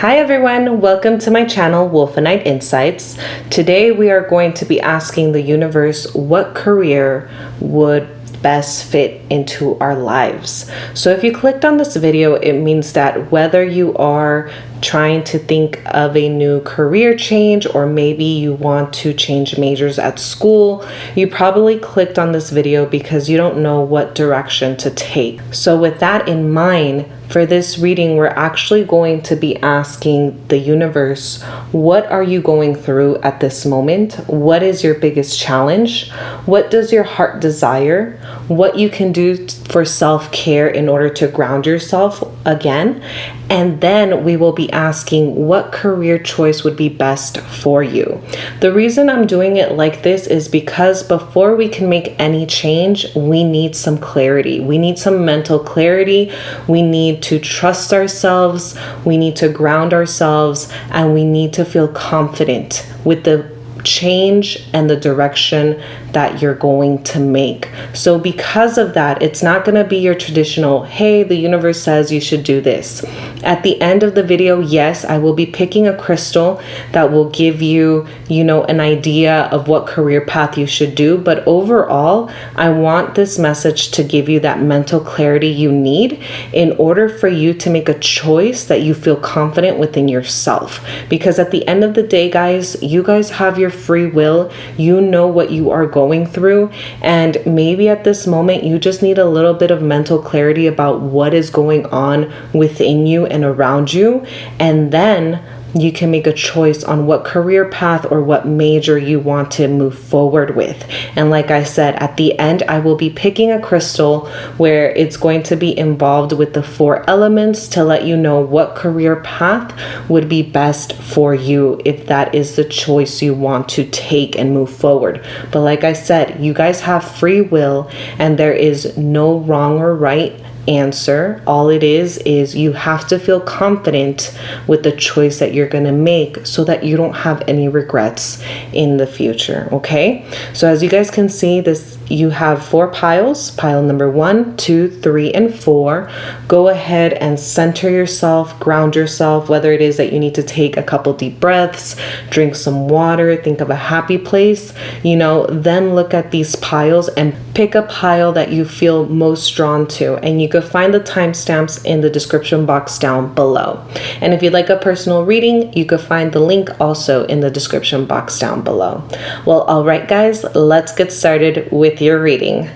Hi everyone, welcome to my channel Wolfenite Insights. Today we are going to be asking the universe what career would best fit into our lives. So if you clicked on this video, it means that whether you are trying to think of a new career change or maybe you want to change majors at school, you probably clicked on this video because you don't know what direction to take. So with that in mind, for this reading, we're actually going to be asking the universe, what are you going through at this moment? What is your biggest challenge? What does your heart desire? What you can do for self-care in order to ground yourself again? And then we will be asking what career choice would be best for you. The reason I'm doing it like this is because before we can make any change, we need some clarity. We need some mental clarity. We need to trust ourselves. We need to ground ourselves, and we need to feel confident with the change and the direction that you're going to make. So because of that, it's not going to be your traditional, hey, the universe says you should do this. At the end of the video, yes, I will be picking a crystal that will give you, an idea of what career path you should do. But overall, I want this message to give you that mental clarity you need in order for you to make a choice that you feel confident within yourself. Because at the end of the day, guys, you guys have your free will. You know what you are going through, and maybe at this moment you just need a little bit of mental clarity about what is going on within you and around you, and then you can make a choice on what career path or what major you want to move forward with. And like I said, at the end, I will be picking a crystal where it's going to be involved with the 4 elements to let you know what career path would be best for you if that is the choice you want to take and move forward. But like I said, you guys have free will and there is no wrong or right answer. All it is you have to feel confident with the choice that you're going to make so that you don't have any regrets in the future. Okay, so as you guys can see, you have 4 piles. Pile number 1, 2, 3, and 4. Go ahead and center yourself, ground yourself, whether it is that you need to take a couple deep breaths, drink some water, think of a happy place, then look at these piles and pick a pile that you feel most drawn to. And you can find the timestamps in the description box down below. And if you'd like a personal reading, you can find the link also in the description box down below. Well, all right, guys, let's get started with your reading.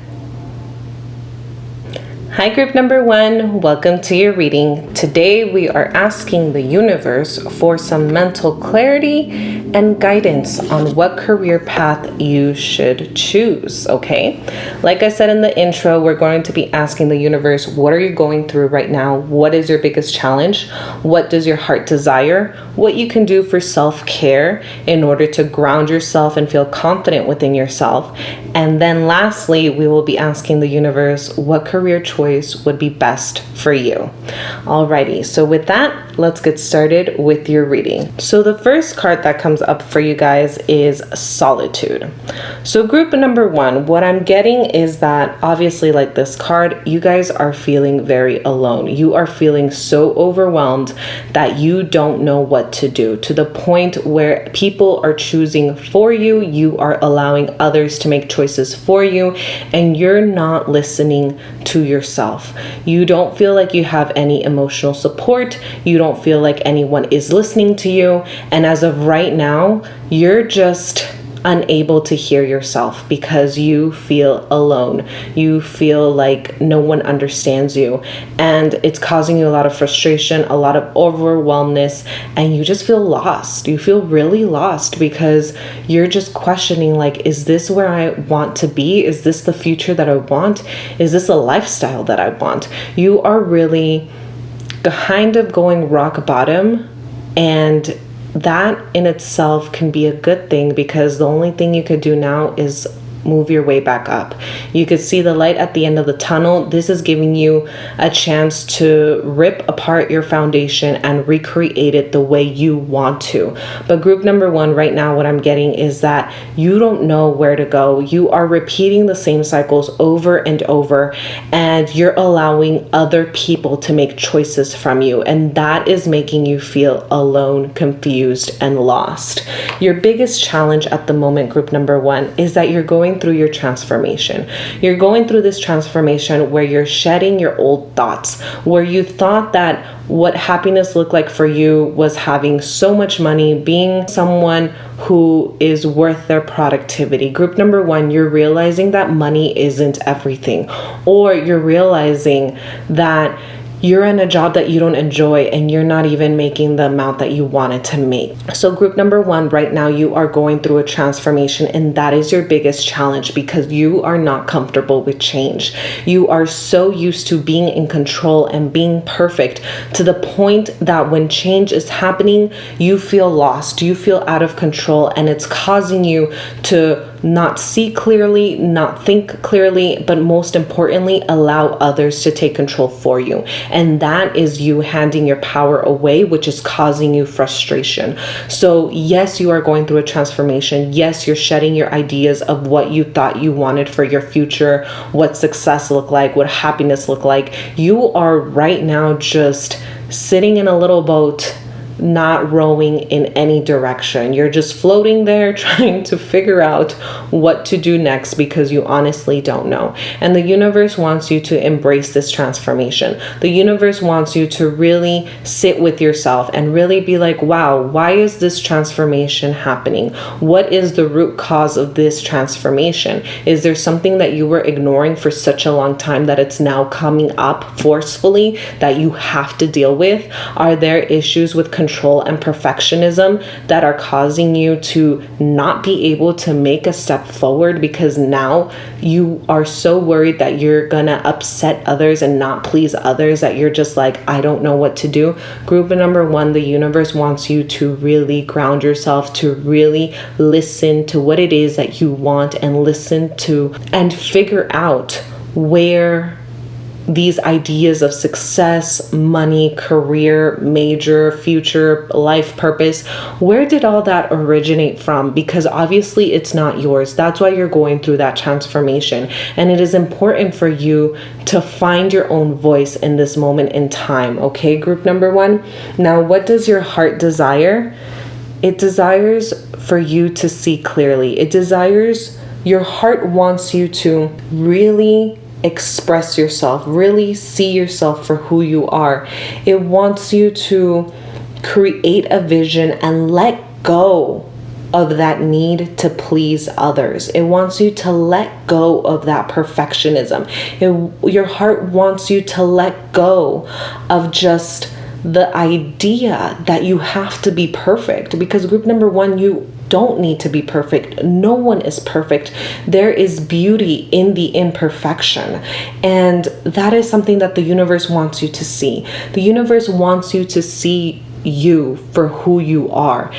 Hi, group number 1, welcome to your reading. Today we are asking the universe for some mental clarity and guidance on what career path you should choose, okay? Like I said in the intro, we're going to be asking the universe, what are you going through right now? What is your biggest challenge? What does your heart desire? What you can do for self-care in order to ground yourself and feel confident within yourself. And then lastly, we will be asking the universe what career choice would be best for you. Alrighty, so with that, let's get started with your reading. So the first card that comes up for you guys is Solitude. So group number 1, what I'm getting is that obviously, like this card, you guys are feeling very alone. You are feeling so overwhelmed that you don't know what to do, to the point where people are choosing for you, you are allowing others to make choices for you, and you're not listening to yourself. You don't feel like you have any emotional support. You don't feel like anyone is listening to you. And as of right now, you're just unable to hear yourself because you feel alone. You feel like no one understands you, and it's causing you a lot of frustration, a lot of overwhelmness, and you just feel lost. You feel really lost because you're just questioning, like, is this where I want to be? Is this the future that I want? Is this a lifestyle that I want? You are really kind of going rock bottom, and that in itself can be a good thing because the only thing you could do now is move your way back up. You could see the light at the end of the tunnel. This is giving you a chance to rip apart your foundation and recreate it the way you want to. But group number one right now, what I'm getting is that you don't know where to go. You are repeating the same cycles over and over, and you're allowing other people to make choices from you. And that is making you feel alone, confused, and lost. Your biggest challenge at the moment, group number one, is that you're going through your transformation. You're going through this transformation where you're shedding your old thoughts, where you thought that what happiness looked like for you was having so much money, being someone who is worth their productivity. Group number one, you're realizing that money isn't everything, or you're realizing that you're in a job that you don't enjoy and you're not even making the amount that you wanted to make. So group number one, right now you are going through a transformation, and that is your biggest challenge because you are not comfortable with change. You are so used to being in control and being perfect to the point that when change is happening, you feel lost, you feel out of control, and it's causing you to not see clearly, not think clearly, but most importantly, allow others to take control for you. And that is you handing your power away, which is causing you frustration. So yes, you are going through a transformation. Yes, you're shedding your ideas of what you thought you wanted for your future, what success looked like, what happiness looked like. You are right now just sitting in a little boat, not rowing in any direction. You're just floating there trying to figure out what to do next because you honestly don't know. And the universe wants you to embrace this transformation. The universe wants you to really sit with yourself and really be like, wow, why is this transformation happening? What is the root cause of this transformation? Is there something that you were ignoring for such a long time that it's now coming up forcefully that you have to deal with? Are there issues with control and perfectionism that are causing you to not be able to make a step forward because now you are so worried that you're gonna upset others and not please others that you're just like, I don't know what to do? Group number one, the universe wants you to really ground yourself, to really listen to what it is that you want and listen to and figure out where these ideas of success, money, career, major, future, life purpose, where did all that originate from? Because obviously it's not yours. That's why you're going through that transformation. And it is important for you to find your own voice in this moment in time. Okay, group number one. Now, what does your heart desire? It desires for you to see clearly. Your heart wants you to really express yourself, really see yourself for who you are. It wants you to create a vision and let go of that need to please others. It wants you to let go of that perfectionism. Your heart wants you to let go of just the idea that you have to be perfect, because group number one, you don't need to be perfect. No one is perfect. There is beauty in the imperfection. And that is something that the universe wants you to see. The universe wants you to see you for who you are.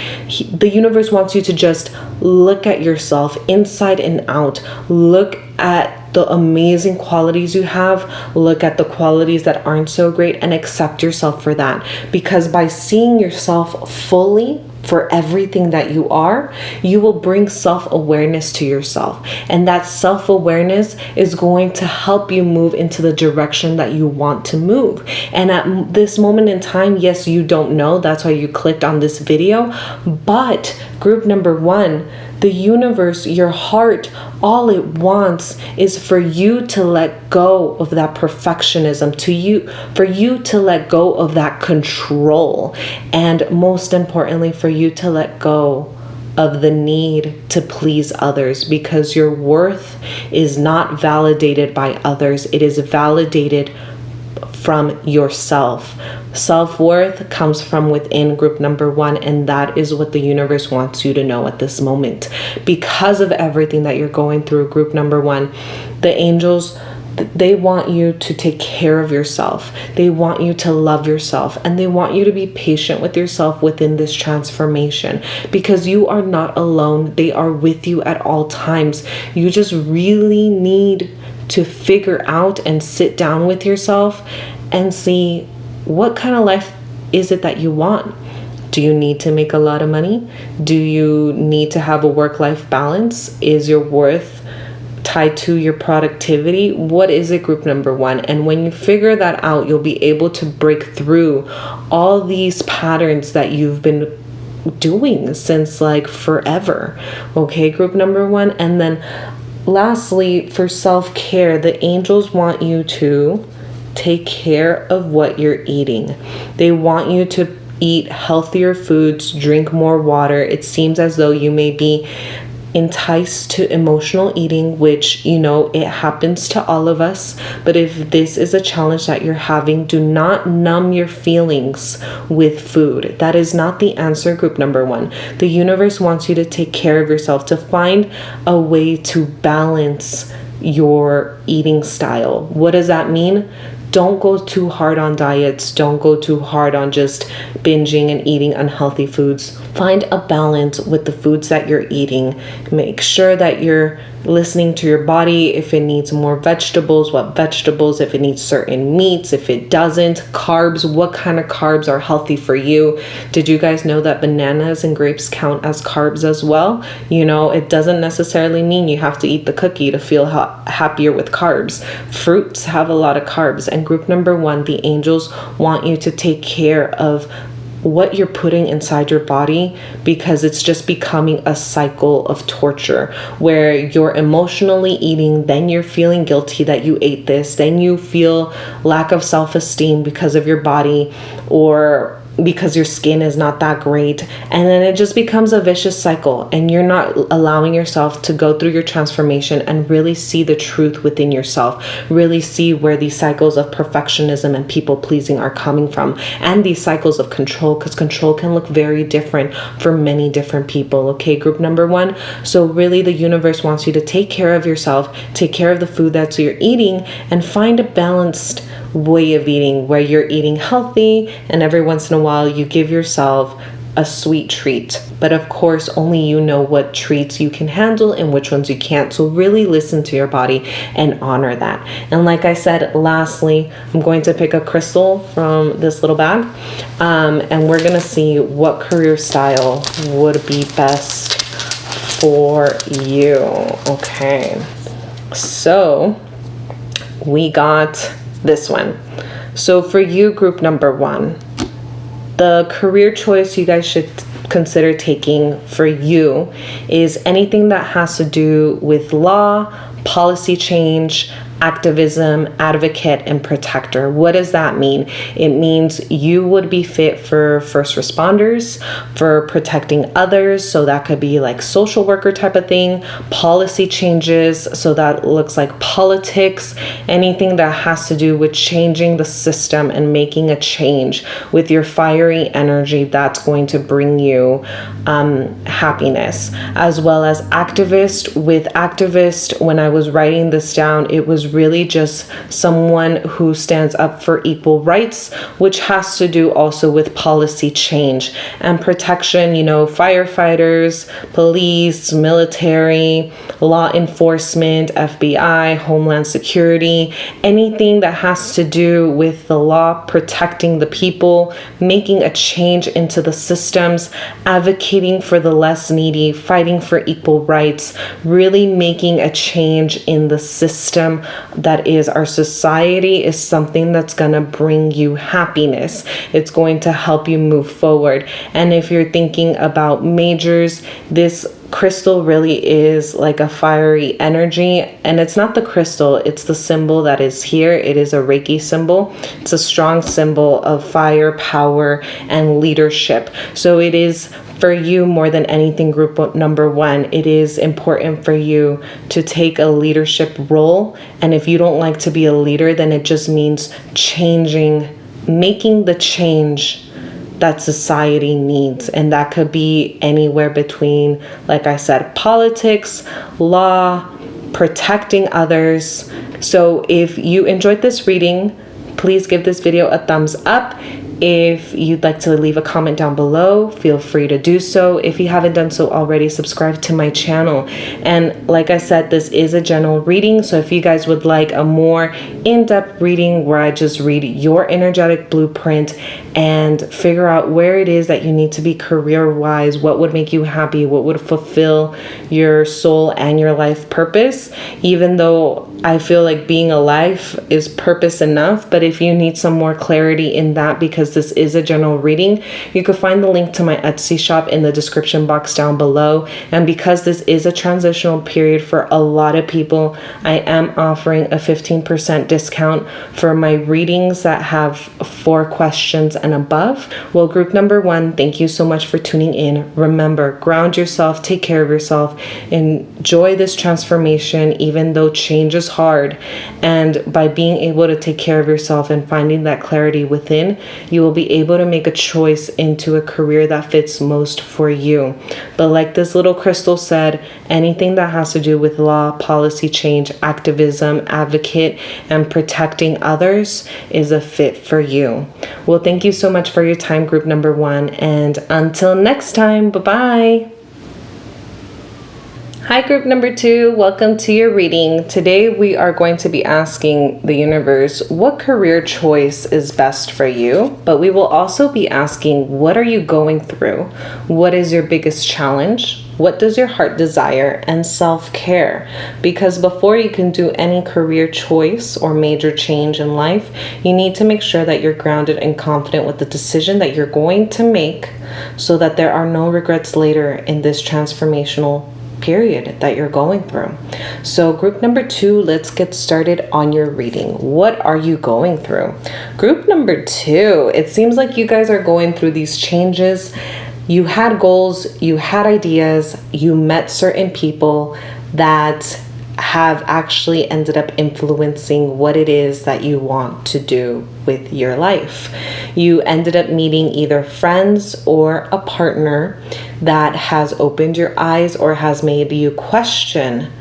The universe wants you to just look at yourself inside and out. Look at the amazing qualities you have, look at the qualities that aren't so great, and accept yourself for that. Because by seeing yourself fully for everything that you are, you will bring self-awareness to yourself. And that self-awareness is going to help you move into the direction that you want to move. And at this moment in time, yes, you don't know. That's why you clicked on this video. But group number one, the universe, your heart, all it wants is for you to let go of that perfectionism, for you to let go of that control, and most importantly, for you to let go of the need to please others, because your worth is not validated by others. It is validated from yourself. Self-worth comes from within, group number one, and that is what the universe wants you to know at this moment. Because of everything that you're going through, group number one, the angels They want you to take care of yourself. They want you to love yourself, and they want you to be patient with yourself within this transformation, because you are not alone. They are with you at all times. You just really need to figure out and sit down with yourself and see, what kind of life is it that you want? Do you need to make a lot of money? Do you need to have a work-life balance? Is your worth tied to your productivity? What is it, group number one? And when you figure that out, you'll be able to break through all these patterns that you've been doing since like forever. Okay, group number one. And then lastly, for self-care, the angels want you to take care of what you're eating. They want you to eat healthier foods, drink more water. It seems as though you may be enticed to emotional eating, which, it happens to all of us. But if this is a challenge that you're having, do not numb your feelings with food. That is not the answer, group number one. The universe wants you to take care of yourself, to find a way to balance your eating style. What does that mean? Don't go too hard on diets. Don't go too hard on just binging and eating unhealthy foods. Find a balance with the foods that you're eating. Make sure that you're listening to your body. If it needs more vegetables, what vegetables? If it needs certain meats, if it doesn't. Carbs, what kind of carbs are healthy for you? Did you guys know that bananas and grapes count as carbs as well? It doesn't necessarily mean you have to eat the cookie to feel happier with carbs. Fruits have a lot of carbs. And group number one, the angels want you to take care of what you're putting inside your body, because it's just becoming a cycle of torture where you're emotionally eating, then you're feeling guilty that you ate this, then you feel lack of self-esteem because of your body or because your skin is not that great, and then it just becomes a vicious cycle, and you're not allowing yourself to go through your transformation and really see the truth within yourself, really see where these cycles of perfectionism and people pleasing are coming from, and these cycles of control, because control can look very different for many different people. Okay, group number one. So really the universe wants you to take care of yourself, take care of the food that you're eating, and find a balanced way of eating where you're eating healthy, and every once in a while you give yourself a sweet treat. But of course, only you know what treats you can handle and which ones you can't. So really listen to your body and honor that. And like I said, lastly, I'm going to pick a crystal from this little bag, and we're gonna see what career style would be best for you. Okay, so we got this one. So for you, group number one, the career choice you guys should consider taking for you is anything that has to do with law, policy change, activism, advocate, and protector. What does that mean? It means you would be fit for first responders, for protecting others. So that could be like social worker type of thing, policy changes. So that looks like politics, anything that has to do with changing the system and making a change with your fiery energy. That's going to bring you happiness, as well as activist. With activist, when I was writing this down, it was really just someone who stands up for equal rights, which has to do also with policy change and protection, firefighters, police, military, law enforcement, FBI, Homeland Security, anything that has to do with the law protecting the people, making a change into the systems, advocating for the less needy, fighting for equal rights, really making a change in the system that is our society is something that's going to bring you happiness. It's going to help you move forward. And if you're thinking about majors, this crystal really is like a fiery energy, and it's not the crystal, it's the symbol that is here. It is a Reiki symbol. It's a strong symbol of fire, power, and leadership. So it is for you more than anything, group number one, it is important for you to take a leadership role. And if you don't like to be a leader, then it just means changing, making the change that society needs. And that could be anywhere between, like I said, politics, law, protecting others. So if you enjoyed this reading, please give this video a thumbs up. If you'd like to leave a comment down below, feel free to do so. If you haven't done so already, subscribe to my channel. And like I said, this is a general reading. So if you guys would like a more in-depth reading where I just read your energetic blueprint and figure out where it is that you need to be career-wise, what would make you happy, what would fulfill your soul and your life purpose, even though I feel like being alive is purpose enough. But if you need some more clarity in that, because this is a general reading, you can find the link to my Etsy shop in the description box down below. And because this is a transitional period for a lot of people, I am offering a 15% discount for my readings that have 4 questions and above. Well, group number 1, thank you so much for tuning in. Remember, ground yourself, take care of yourself, enjoy this transformation, even though change is hard. And by being able to take care of yourself and finding that clarity within, you will be able to make a choice into a career that fits most for you. But like this little crystal said, anything that has to do with law, policy change, activism, advocate, and protecting others is a fit for you. Well, thank you so much for your time, group number 1. And until next time, bye-bye. Hi, group number 2. Welcome to your reading. Today we are going to be asking the universe what career choice is best for you, but we will also be asking, what are you going through? What is your biggest challenge? What does your heart desire? And self-care. Because before you can do any career choice or major change in life, you need to make sure that you're grounded and confident with the decision that you're going to make, so that there are no regrets later in this transformational period that you're going through. So group number 2, let's get started on your reading. What are you going through? Group number 2, it seems like you guys are going through these changes. You had goals, you had ideas, you met certain people that have actually ended up influencing what it is that you want to do with your life. You ended up meeting either friends or a partner that has opened your eyes or has made you question,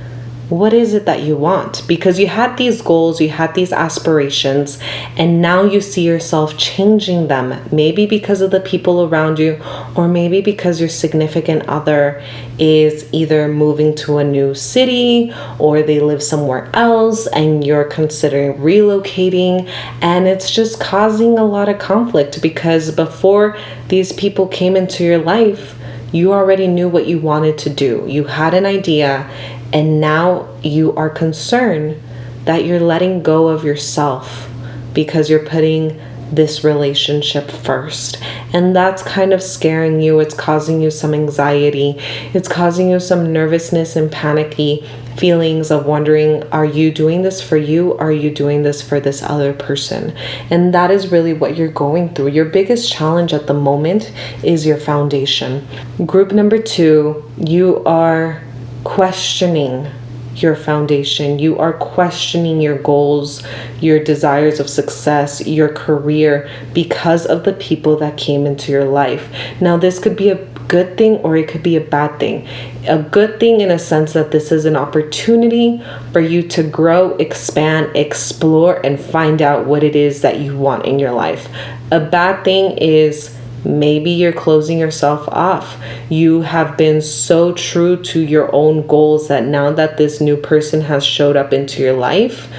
what is it that you want? Because you had these goals, you had these aspirations, and now you see yourself changing them. Maybe because of the people around you, or maybe because your significant other is either moving to a new city or they live somewhere else and you're considering relocating. And it's just causing a lot of conflict, because before these people came into your life, you already knew what you wanted to do. You had an idea. And now you are concerned that you're letting go of yourself because you're putting this relationship first. And that's kind of scaring you. It's causing you some anxiety. It's causing you some nervousness and panicky feelings of wondering, are you doing this for you? Or are you doing this for this other person? And that is really what you're going through. Your biggest challenge at the moment is your foundation. Group number 2, you are questioning your foundation. You are questioning your goals, your desires of success, your career, because of the people that came into your life. Now, this could be a good thing or it could be a bad thing. A good thing in a sense that this is an opportunity for you to grow, expand, explore, and find out what it is that you want in your life. A bad thing is maybe you're closing yourself off. You have been so true to your own goals that now that this new person has showed up into your life,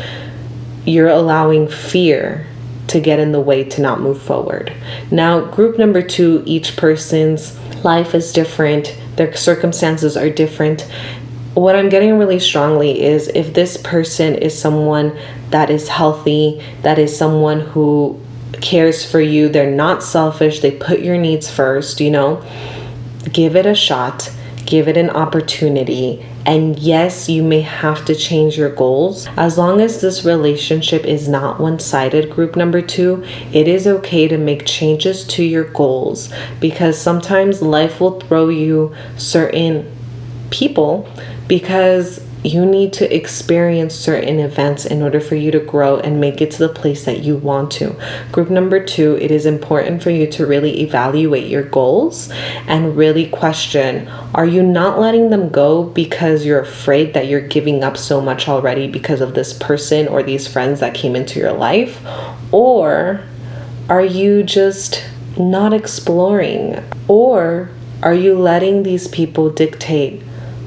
you're allowing fear to get in the way to not move forward. Now, group number 2, each person's life is different. Their circumstances are different. What I'm getting really strongly is if this person is someone that is healthy, that is someone who cares for you, they're not selfish, they put your needs first, give it a shot, give it an opportunity. And yes, you may have to change your goals. As long as this relationship is not one-sided, group number 2, it is okay to make changes to your goals, because sometimes life will throw you certain people because You need to experience certain events in order for you to grow and make it to the place that you want to. Group number 2, it is important for you to really evaluate your goals and really question, are you not letting them go because you're afraid that you're giving up so much already because of this person or these friends that came into your life? Or are you just not exploring? Or are you letting these people dictate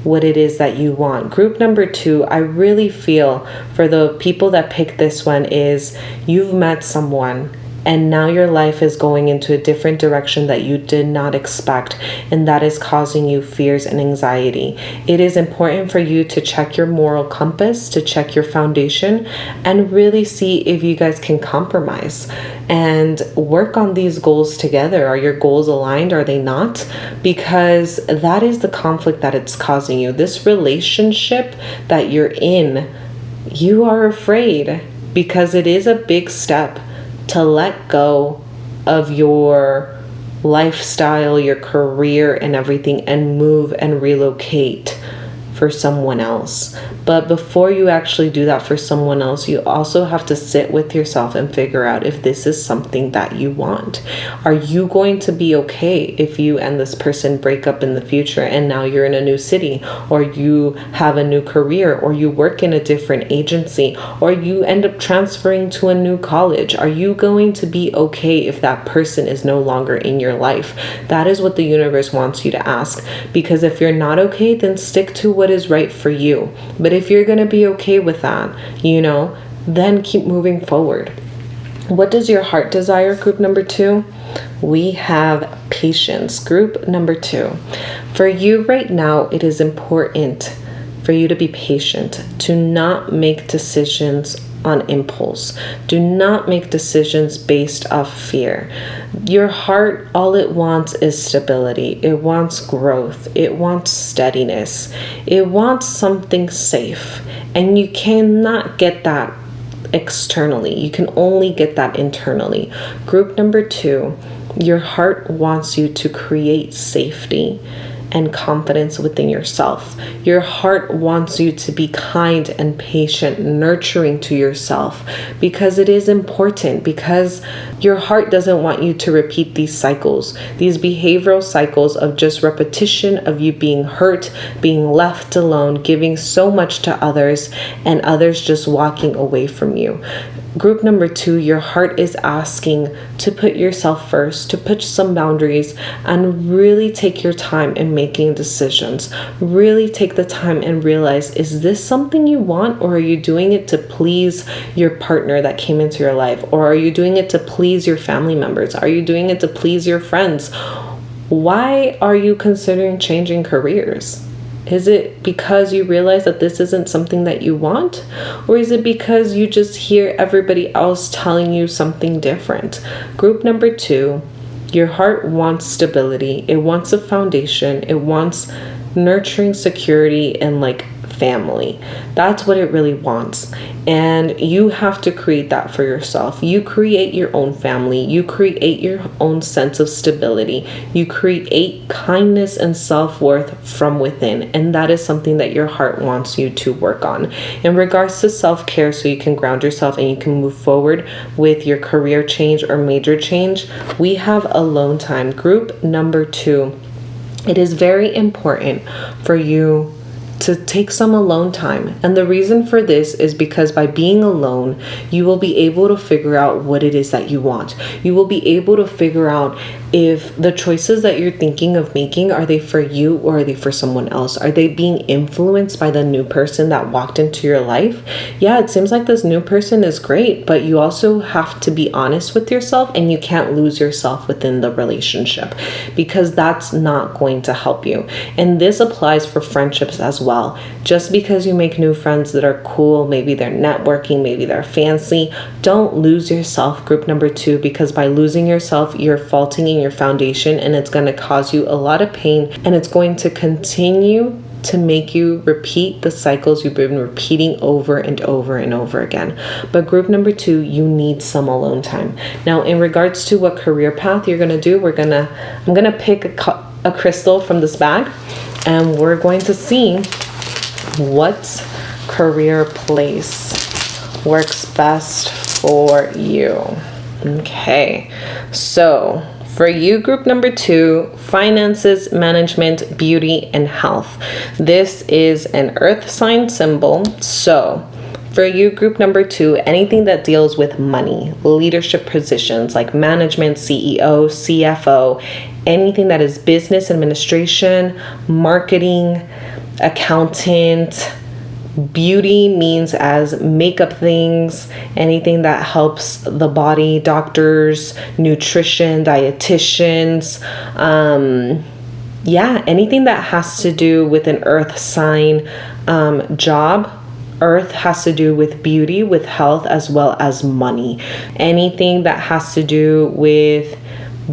what it is that you want? Group number 2, I really feel for the people that pick this one is you've met someone and now your life is going into a different direction that you did not expect, and that is causing you fears and anxiety. It is important for you to check your moral compass, to check your foundation, and really see if you guys can compromise and work on these goals together. Are your goals aligned? Are they not? Because that is the conflict that it's causing you. This relationship that you're in, you are afraid because it is a big step to let go of your lifestyle, your career, and everything, and move and relocate for someone else. But before you actually do that for someone else, you also have to sit with yourself and figure out if this is something that you want. Are you going to be okay if you and this person break up in the future and now you're in a new city, or you have a new career, or you work in a different agency, or you end up transferring to a new college? Are you going to be okay if that person is no longer in your life? That is what the universe wants you to ask, because if you're not okay, then stick to what is right for you. But if you're going to be okay with that, then keep moving forward. What does your heart desire? Group number 2, we have patience. Group number 2, for you right now, it is important for you to be patient, to not make decisions on impulse. Do not make decisions based off fear. Your heart, all it wants is stability. It wants growth. It wants steadiness. It wants something safe. And you cannot get that externally. You can only get that internally. Group number 2, your heart wants you to create safety and confidence within yourself. Your heart wants you to be kind and patient, nurturing to yourself, because it is important, because your heart doesn't want you to repeat these cycles, these behavioral cycles of just repetition of you being hurt, being left alone, giving so much to others, and others just walking away from you. Group number 2, your heart is asking to put yourself first, to put some boundaries, and really take your time in making decisions. Really take the time and realize, is this something you want, or are you doing it to please your partner that came into your life? Or are you doing it to please your family members? Are you doing it to please your friends? Why are you considering changing careers? Is it because you realize that this isn't something that you want? Or is it because you just hear everybody else telling you something different? Group number 2, your heart wants stability. It wants a foundation. It wants nurturing security and family. That's what it really wants. And you have to create that for yourself. You create your own family. You create your own sense of stability. You create kindness and self-worth from within. And that is something that your heart wants you to work on. In regards to self-care, so you can ground yourself and you can move forward with your career change or major change, we have alone time. Group number 2, it is very important for you to take some alone time. And the reason for this is because by being alone, you will be able to figure out what it is that you want. You will be able to figure out if the choices that you're thinking of making, are they for you or are they for someone else? Are they being influenced by the new person that walked into your life? Yeah, it seems like this new person is great, but you also have to be honest with yourself, and you can't lose yourself within the relationship, because that's not going to help you. And this applies for friendships as well. Just because you make new friends that are cool, maybe they're networking, maybe they're fancy, don't lose yourself. Group number 2, because by losing yourself, you're faulting in your foundation, and it's going to cause you a lot of pain, and it's going to continue to make you repeat the cycles you've been repeating over and over and over again. But group number 2, you need some alone time. Now, in regards to what career path you're going to do, I'm going to pick a crystal from this bag, and we're going to see What career place works best for you? Okay, so for you, group number 2, finances, management, beauty, and health. This is an earth sign symbol. So for you, group number 2, anything that deals with money, leadership positions like management, CEO, CFO, anything that is business administration, marketing, accountant. Beauty means as makeup things, anything that helps the body, doctors, nutrition, dietitians, anything that has to do with an earth sign job. Earth has to do with beauty, with health, as well as money. Anything that has to do with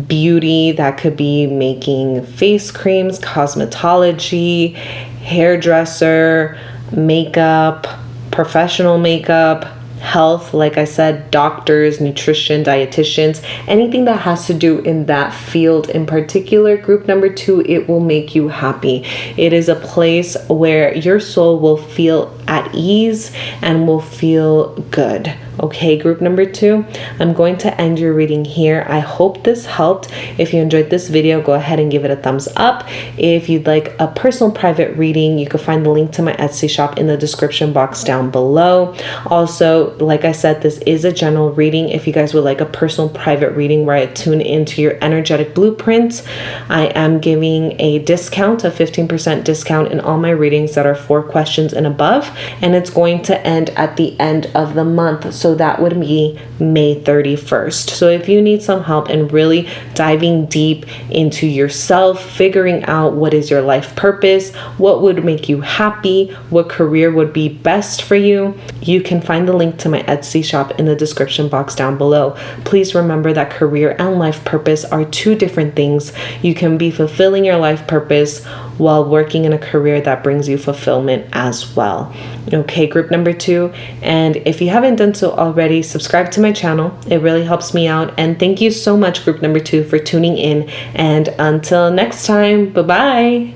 beauty, that could be making face creams, cosmetology, hairdresser, makeup, professional makeup. Health, like I said, doctors, nutrition, dietitians, anything that has to do in that field in particular. Group number 2, it will make you happy. It is a place where your soul will feel at ease and will feel good. Okay, group number 2, I'm going to end your reading here. I hope this helped. If you enjoyed this video, go ahead and give it a thumbs up. If you'd like a personal private reading, you can find the link to my Etsy shop in the description box down below. Also, like I said, this is a general reading. If you guys would like a personal private reading where I tune into your energetic blueprints, I am giving a discount, a 15% discount in all my readings that are 4 questions and above, and it's going to end at the end of the month. So that would be May 31st. So if you need some help in really diving deep into yourself, figuring out what is your life purpose, what would make you happy, what career would be best for you, you can find the link to my Etsy shop in the description box down below. Please remember that career and life purpose are 2 different things. You can be fulfilling your life purpose while working in a career that brings you fulfillment as well. Okay, group number 2, and if you haven't done so already, subscribe to my channel. It really helps me out. And thank you so much, group number 2, for tuning in. And until next time, bye-bye.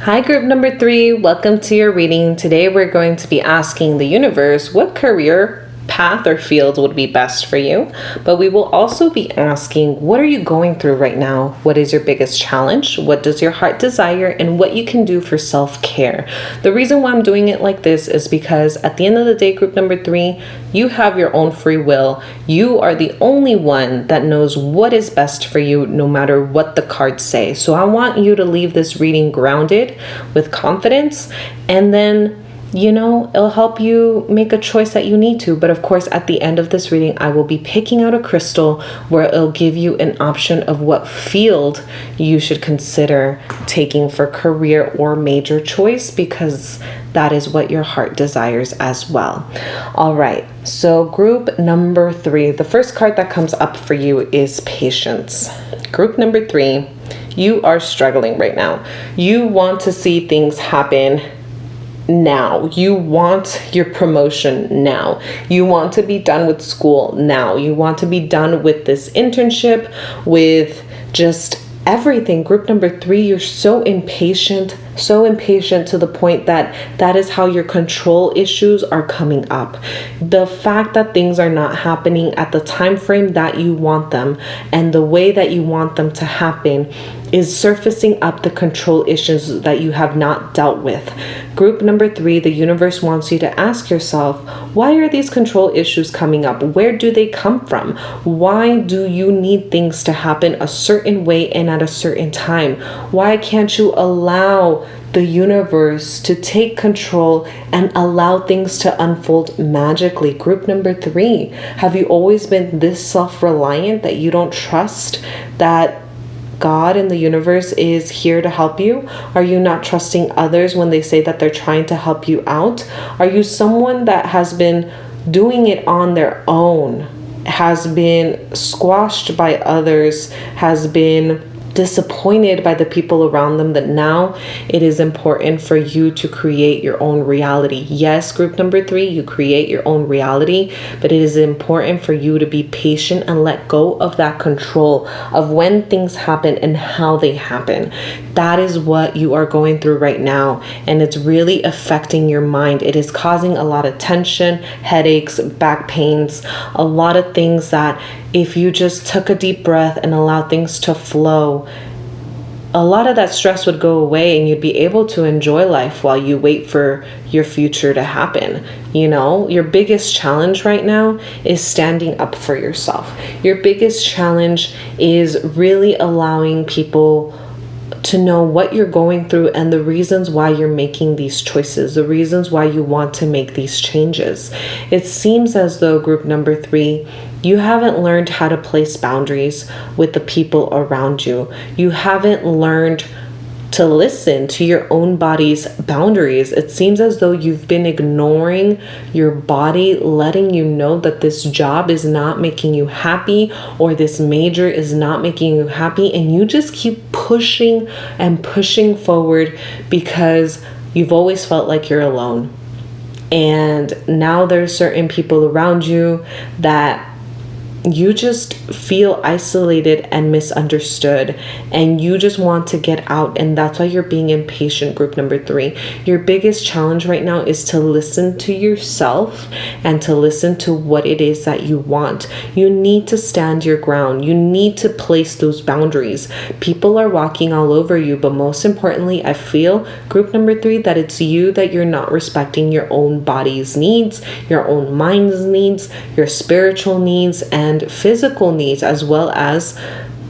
Hi, group number 3. Welcome to your reading. Today we're going to be asking the universe what career path or field would be best for you, but we will also be asking, what are you going through right now? What is your biggest challenge? What does your heart desire? And what you can do for self-care. The reason why I'm doing it like this is because at the end of the day, group number 3, you have your own free will. You are the only one that knows what is best for you, no matter what the cards say. So I want you to leave this reading grounded with confidence, and then it'll help you make a choice that you need to. But of course, at the end of this reading, I will be picking out a crystal where it'll give you an option of what field you should consider taking for career or major choice, because that is what your heart desires as well. All right, so group number 3, the first card that comes up for you is patience. Group number 3, you are struggling right now. You want to see things happen now. You want your promotion now. You want to be done with school now. You want to be done with this internship, with just everything. Group number 3, you're so impatient to the point that is how your control issues are coming up. The fact that things are not happening at the time frame that you want them and the way that you want them to happen is surfacing up the control issues that you have not dealt with. Group number 3, the universe wants you to ask yourself, why are these control issues coming up? Where do they come from? Why do you need things to happen a certain way and at a certain time? Why can't you allow the universe to take control and allow things to unfold magically? Group number 3, have you always been this self-reliant that you don't trust that God and the universe is here to help you? Are you not trusting others when they say that they're trying to help you out? Are you someone that has been doing it on their own, has been squashed by others, has been disappointed by the people around them, that now it is important for you to create your own reality. Yes, group number 3, you create your own reality, but it is important for you to be patient and let go of that control of when things happen and how they happen. That is what you are going through right now, and it's really affecting your mind. It is causing a lot of tension, headaches, back pains, a lot of things that if you just took a deep breath and allowed things to flow, a lot of that stress would go away and you'd be able to enjoy life while you wait for your future to happen. You know, your biggest challenge right now is standing up for yourself. Your biggest challenge is really allowing people to know what you're going through and the reasons why you're making these choices, the reasons why you want to make these changes. It seems as though group number 3, you haven't learned how to place boundaries with the people around you. You haven't learned to listen to your own body's boundaries. It seems as though you've been ignoring your body, letting you know that this job is not making you happy or this major is not making you happy, and you just keep pushing and pushing forward because you've always felt like you're alone. And now there's certain people around you that you just feel isolated and misunderstood, and you just want to get out, and that's why you're being impatient, group number 3. Your biggest challenge right now is to listen to yourself and to listen to what it is that you want. You need to stand your ground. You need to place those boundaries. People are walking all over you, but most importantly, I feel, group number 3, that it's you that you're not respecting your own body's needs, your own mind's needs, your spiritual needs, and physical needs, as well as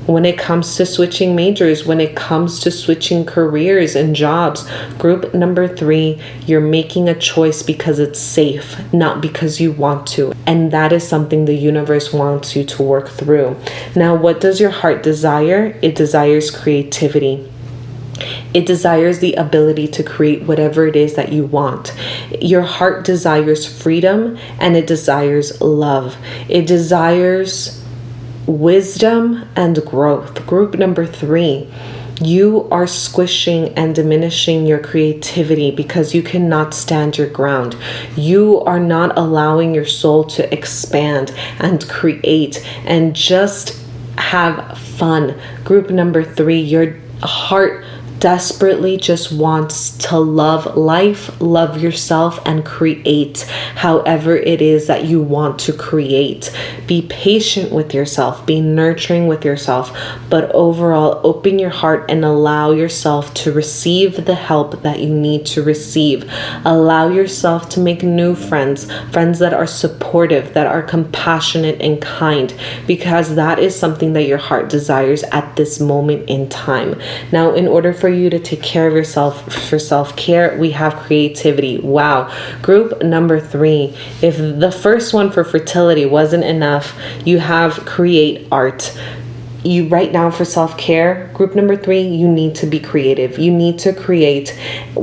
when it comes to switching majors, when it comes to switching careers and jobs. Group number 3, you're making a choice because it's safe, not because you want to. And that is something the universe wants you to work through. Now, what does your heart desire? It desires creativity. It desires the ability to create whatever it is that you want. Your heart desires freedom, and it desires love. It desires wisdom and growth. Group number 3, you are squishing and diminishing your creativity because you cannot stand your ground. You are not allowing your soul to expand and create and just have fun. Group number 3, your heart desperately just wants to love life, love yourself, and create however it is that you want to create. Be patient with yourself, be nurturing with yourself, but overall, open your heart and allow yourself to receive the help that you need to receive. Allow yourself to make new friends, friends that are supportive, that are compassionate and kind, because that is something that your heart desires at this moment in time. Now, in order for you to take care of yourself, for self-care, we have creativity. Wow. Group number 3, if the first one for fertility wasn't enough, you have create art. You right now for self-care, group number 3, you need to be creative. You need to create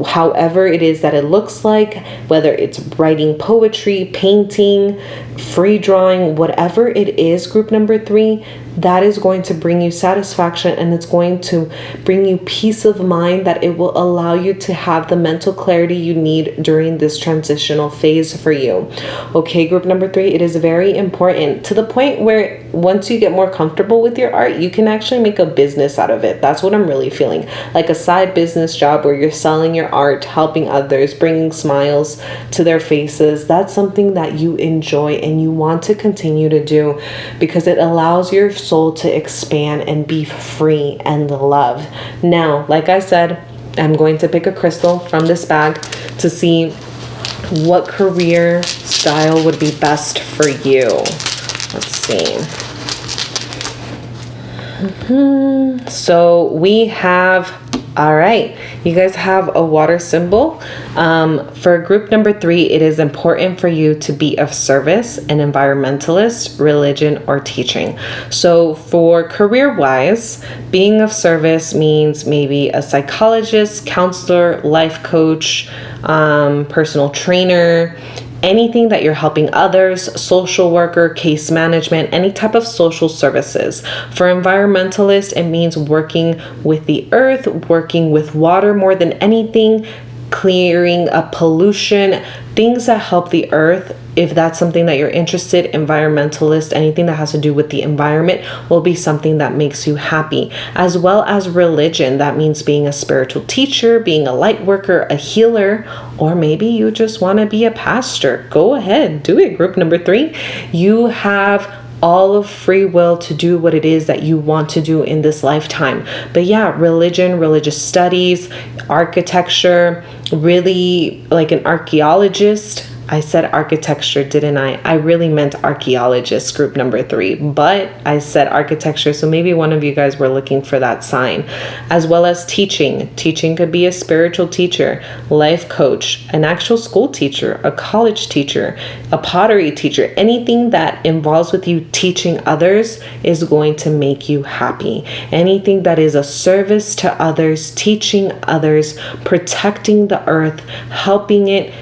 however it is that it looks like, whether it's writing poetry, painting, free drawing, whatever it is, group number 3, that is going to bring you satisfaction, and it's going to bring you peace of mind, that it will allow you to have the mental clarity you need during this transitional phase for you. Okay, group number 3, it is very important to the point where once you get more comfortable with your art, you can actually make a business out of it. That's what I'm really feeling, like a side business job where you're selling your art, helping others, bringing smiles to their faces. That's something that you enjoy and you want to continue to do because it allows your soul to expand and be free and love. Now, like I said, I'm going to pick a crystal from this bag to see what career style would be best for you. Let's see. So we have, all right, you guys have a water symbol. For group number 3, it is important for you to be of service, an environmentalist, religion, or teaching. So for career-wise, being of service means maybe a psychologist, counselor, life coach, personal trainer. anything that you're helping others, social worker, case management, any type of social services. For environmentalists, it means working with the earth, working with water more than anything, clearing up pollution, things that help the earth. If that's something that you're interested, environmentalist, anything that has to do with the environment will be something that makes you happy. As well as religion, that means being a spiritual teacher, being a light worker, a healer, or maybe you just want to be a pastor. Go ahead, do it. Group number 3, you have all of free will to do what it is that you want to do in this lifetime. But yeah, religion, religious studies, architecture, really like an archaeologist. I said architecture, didn't I? I really meant archaeologist, group number 3, but I said architecture. So maybe one of you guys were looking for that sign. As well as teaching. Teaching could be a spiritual teacher, life coach, an actual school teacher, a college teacher, a pottery teacher. Anything that involves with you teaching others is going to make you happy. Anything that is a service to others, teaching others, protecting the earth, helping it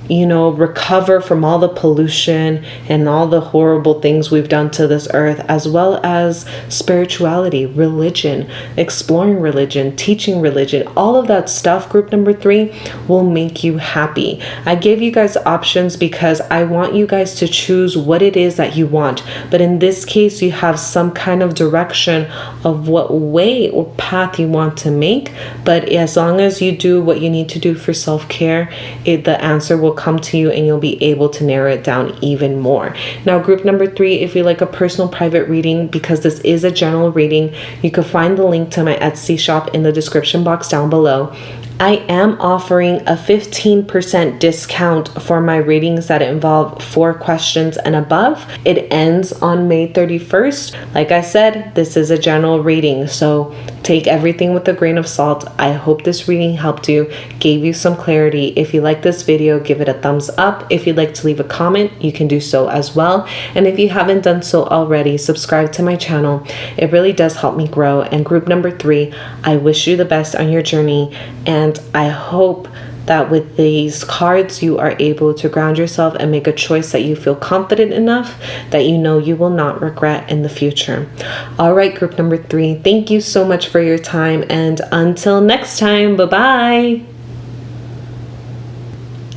recover from all the pollution and all the horrible things we've done to this earth, as well as spirituality, religion, exploring religion, teaching religion, all of that stuff, group number 3, will make you happy. I gave you guys options because I want you guys to choose what it is that you want. But in this case, you have some kind of direction of what way or path you want to make. But as long as you do what you need to do for self-care, the answer will come to you and you'll be able to narrow it down even more. Now, group number 3, if you like a personal private reading, because this is a general reading, you can find the link to my Etsy shop in the description box down below. I am offering a 15% discount for my readings that involve 4 questions and above. It ends on May 31st. Like I said, this is a general reading, so take everything with a grain of salt. I hope this reading helped you, gave you some clarity. If you like this video, give it a thumbs up. If you'd like to leave a comment, you can do so as well. And if you haven't done so already, subscribe to my channel. It really does help me grow. And group number 3, I wish you the best on your journey. And I hope that with these cards, you are able to ground yourself and make a choice that you feel confident enough that you know you will not regret in the future. All right, group number 3, thank you so much for your time. And until next time, bye-bye.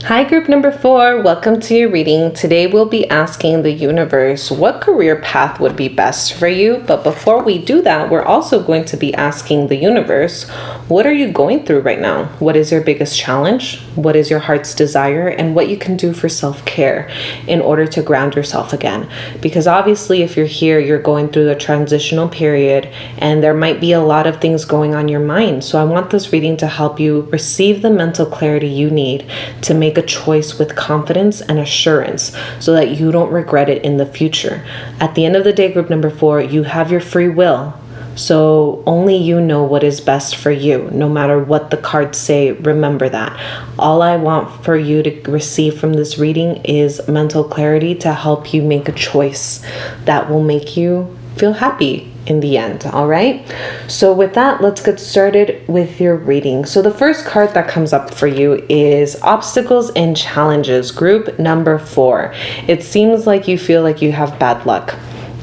Hi, group number 4. Welcome to your reading. Today we'll be asking the universe what career path would be best for you. But before we do that, we're also going to be asking the universe, what are you going through right now? What is your biggest challenge? What is your heart's desire? And what you can do for self-care in order to ground yourself again. Because obviously, if you're here, you're going through a transitional period and there might be a lot of things going on in your mind. So I want this reading to help you receive the mental clarity you need to make a choice with confidence and assurance so that you don't regret it in the future. At the end of the day, group number 4, you have your free will. So only you know what is best for you, no matter what the cards say. Remember that. All I want for you to receive from this reading is mental clarity to help you make a choice that will make you feel happy in the end. All right, so with that, let's get started with your reading. So the first card that comes up for you is obstacles and challenges, group number 4. It seems like you feel like you have bad luck.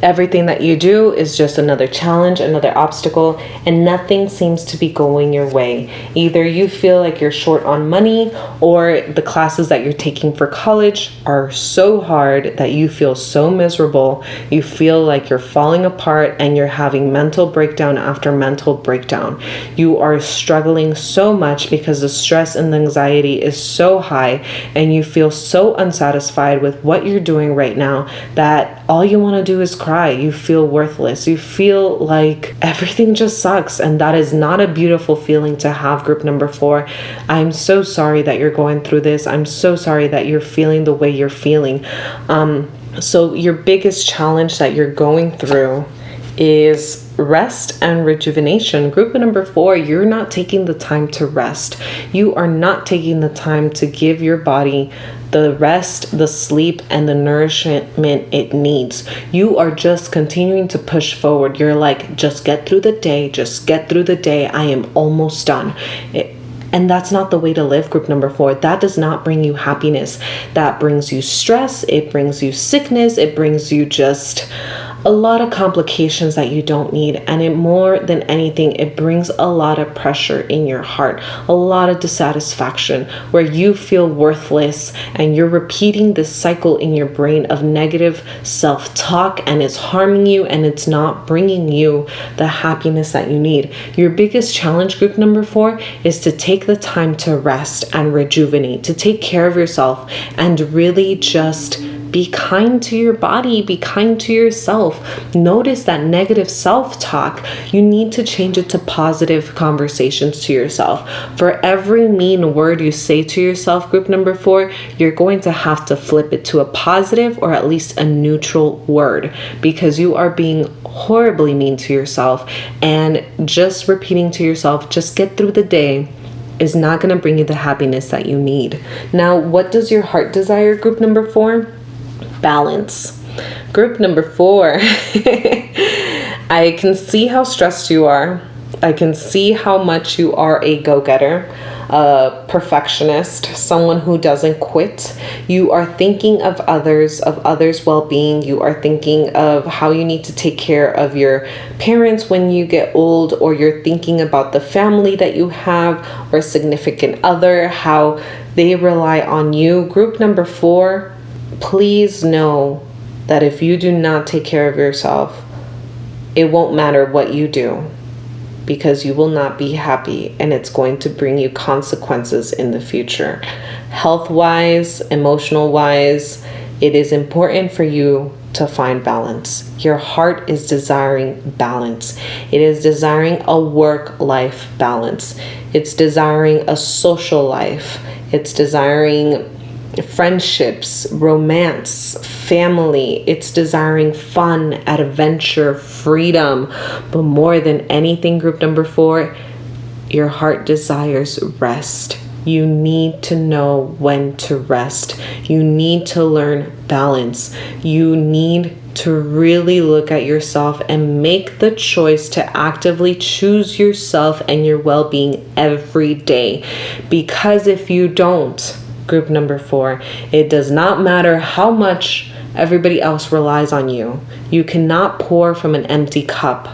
Everything that you do is just another challenge, another obstacle, and nothing seems to be going your way. Either you feel like you're short on money, or the classes that you're taking for college are so hard that you feel so miserable. You feel like you're falling apart and you're having mental breakdown after mental breakdown. You are struggling so much because the stress and the anxiety is so high, and you feel so unsatisfied with what you're doing right now that all you want to do is cry. You feel worthless. You feel like everything just sucks. And that is not a beautiful feeling to have, group number 4. I'm so sorry that you're going through this. I'm so sorry that you're feeling the way you're feeling. So your biggest challenge that you're going through is rest and rejuvenation. Group number 4, you're not taking the time to rest. You are not taking the time to give your body the rest, the sleep, and the nourishment it needs. You are just continuing to push forward. You're like, just get through the day, just get through the day. I am almost done. And that's not the way to live, group number 4. That does not bring you happiness. That brings you stress. It brings you sickness. It brings you just a lot of complications that you don't need. And it, more than anything, it brings a lot of pressure in your heart, a lot of dissatisfaction where you feel worthless and you're repeating this cycle in your brain of negative self-talk, and it's harming you and it's not bringing you the happiness that you need. Your biggest challenge, group number 4, is to take the time to rest and rejuvenate, to take care of yourself and really just be kind to your body, be kind to yourself. Notice that negative self-talk, you need to change it to positive conversations to yourself. For every mean word you say to yourself, group number 4, you're going to have to flip it to a positive or at least a neutral word, because you are being horribly mean to yourself. And just repeating to yourself, just get through the day, is not going to bring you the happiness that you need. Now, what does your heart desire, group number 4? Balance. Group number 4, I can see how stressed you are. I can see how much you are a go-getter, a perfectionist, someone who doesn't quit. You are thinking of others' well-being. You are thinking of how you need to take care of your parents when you get old, or you're thinking about the family that you have or significant other, how they rely on you. Group number 4, please know that if you do not take care of yourself, it won't matter what you do, because you will not be happy and it's going to bring you consequences in the future. Health-wise, emotional-wise, it is important for you to find balance. Your heart is desiring balance. It is desiring a work-life balance. It's desiring a social life. It's desiring friendships, romance, family. It's desiring fun, adventure, freedom. But more than anything, group number 4, your heart desires rest. You need to know when to rest. You need to learn balance. You need to really look at yourself and make the choice to actively choose yourself and your well-being every day. Because if you don't, group number 4, it does not matter how much everybody else relies on you. You cannot pour from an empty cup.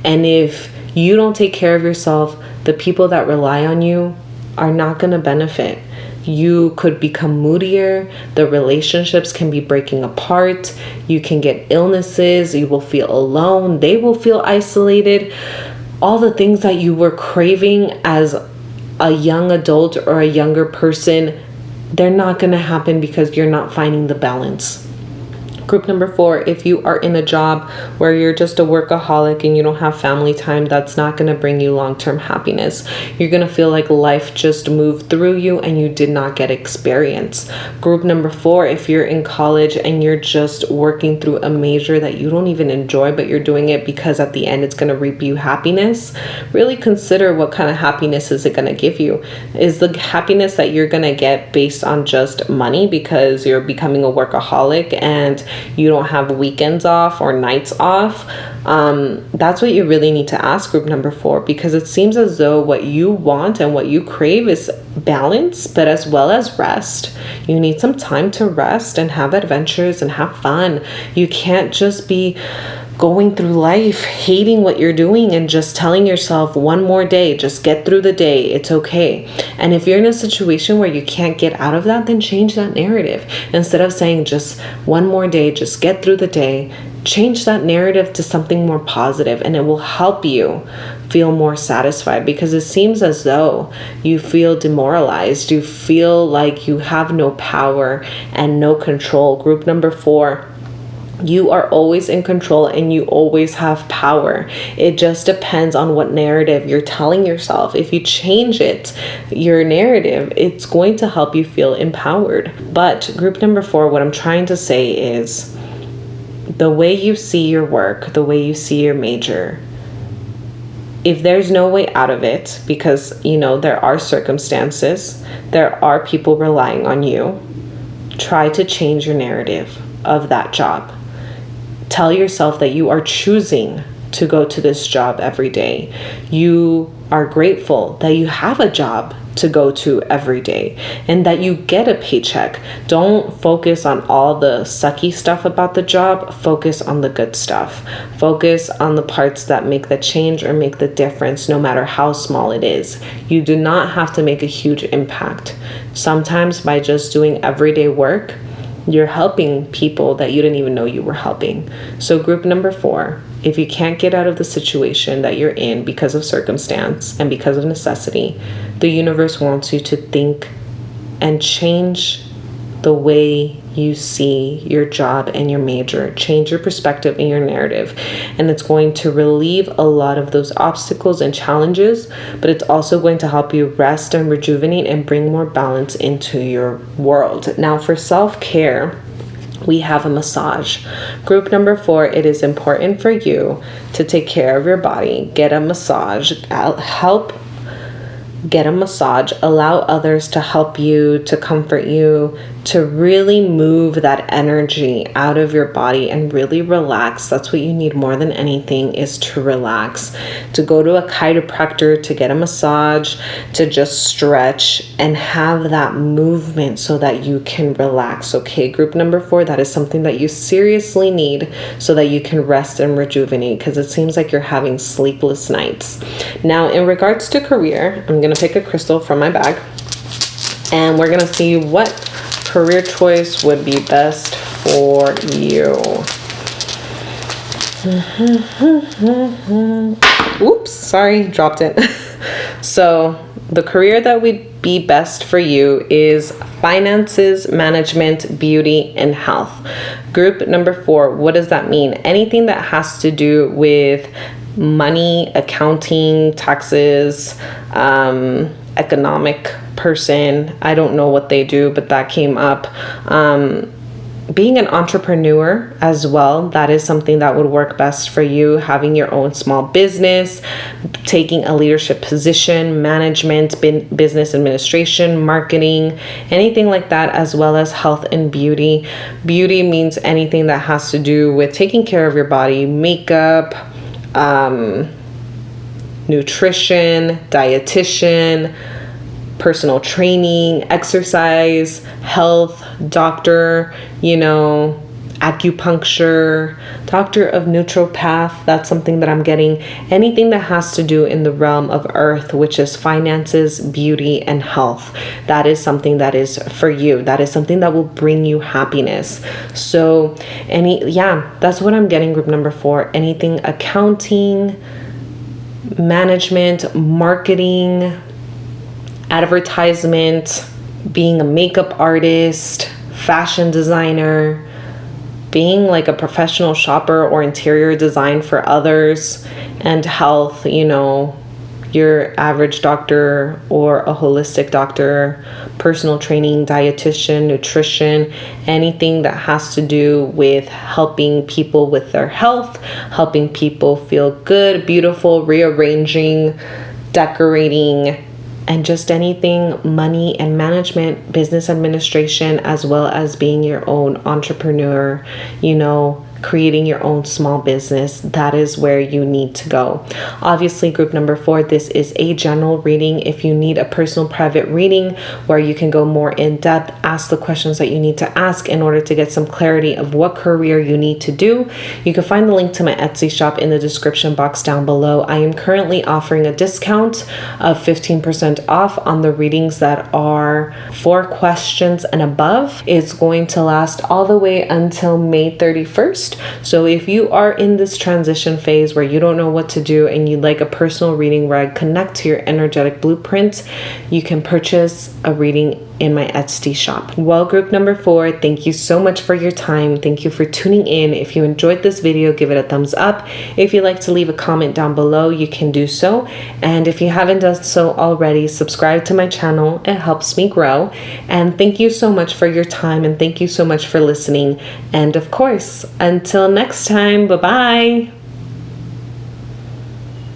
And if you don't take care of yourself, the people that rely on you are not going to benefit. You could become moodier. The relationships can be breaking apart. You can get illnesses. You will feel alone. They will feel isolated. All the things that you were craving as a young adult or a younger person, they're not going to happen because you're not finding the balance. Group number 4, if you are in a job where you're just a workaholic and you don't have family time, that's not going to bring you long-term happiness. You're going to feel like life just moved through you and you did not get experience. Group number 4, if you're in college and you're just working through a major that you don't even enjoy, but you're doing it because at the end it's going to reap you happiness, really consider what kind of happiness is it going to give you. Is the happiness that you're going to get based on just money because you're becoming a workaholic and you don't have weekends off or nights off? That's what you really need to ask, group number 4, because it seems as though what you want and what you crave is balance, but as well as rest. You need some time to rest and have adventures and have fun. You can't just be going through life hating what you're doing and just telling yourself one more day, just get through the day, it's okay. And if you're in a situation where you can't get out of that, then change that narrative. Instead of saying just one more day, just get through the day, change that narrative to something more positive, and it will help you feel more satisfied, because it seems as though you feel demoralized. You feel like you have no power and no control. Group number 4, you are always in control and you always have power. It just depends on what narrative you're telling yourself. If you change it, your narrative, it's going to help you feel empowered. But group number 4, what I'm trying to say is the way you see your work, the way you see your major, if there's no way out of it, because, there are circumstances, there are people relying on you, try to change your narrative of that job. Tell yourself that you are choosing to go to this job every day. You are grateful that you have a job to go to every day and that you get a paycheck. Don't focus on all the sucky stuff about the job. Focus on the good stuff. Focus on the parts that make the change or make the difference, no matter how small it is. You do not have to make a huge impact. Sometimes by just doing everyday work, you're helping people that you didn't even know you were helping. So group number 4, if you can't get out of the situation that you're in because of circumstance and because of necessity, the universe wants you to think and change the way you see your job and your major. Change your perspective and your narrative. And it's going to relieve a lot of those obstacles and challenges, but it's also going to help you rest and rejuvenate and bring more balance into your world. Now for self-care, we have a massage. Group number 4, it is important for you to take care of your body. Get a massage. Get a massage. Allow others to help you, to comfort you, to really move that energy out of your body and really relax. That's what you need more than anything, is to relax. To go to a chiropractor, to get a massage, to just stretch and have that movement so that you can relax. Okay, group number 4, that is something that you seriously need so that you can rest and rejuvenate, because it seems like you're having sleepless nights. Now, in regards to career, I'm going to pick a crystal from my bag and we're going to see what career choice would be best for you. Oops, sorry, dropped it. So the career that would be best for you is finances, management, beauty, and health. Group number 4, what does that mean? Anything that has to do with money, accounting, taxes, economic person. I don't know what they do, but that came up. Being an entrepreneur as well, that is something that would work best for you. Having your own small business, taking a leadership position, management, business administration, marketing, anything like that, as well as health and beauty. Beauty means anything that has to do with taking care of your body, makeup, nutrition, dietitian, personal training, exercise, health, doctor, acupuncture, doctor of naturopath. That's something that I'm getting. Anything that has to do in the realm of earth, which is finances, beauty, and health. That is something that is for you. That is something that will bring you happiness. So that's what I'm getting, group number 4. Anything accounting, management, marketing, advertisement, being a makeup artist, fashion designer, being like a professional shopper or interior design for others, and health, your average doctor or a holistic doctor, personal training, dietitian, nutrition, anything that has to do with helping people with their health, helping people feel good, beautiful, rearranging, decorating, and just anything money and management, business administration, as well as being your own entrepreneur, creating your own small business. That is where you need to go. Obviously, group number 4, this is a general reading. If you need a personal private reading where you can go more in depth, ask the questions that you need to ask in order to get some clarity of what career you need to do, you can find the link to my Etsy shop in the description box down below. I am currently offering a discount of 15% off on the readings that are 4 questions and above. It's going to last all the way until May 31st. So if you are in this transition phase where you don't know what to do and you'd like a personal reading where I connect to your energetic blueprint, you can purchase a reading in my Etsy shop. Well, group number 4, thank you so much for your time. Thank you for tuning in. If you enjoyed this video, give it a thumbs up. If you'd like to leave a comment down below, you can do so. And if you haven't done so already, subscribe to my channel. It helps me grow. And thank you so much for your time, and thank you so much for listening. And of course, until next time, bye-bye.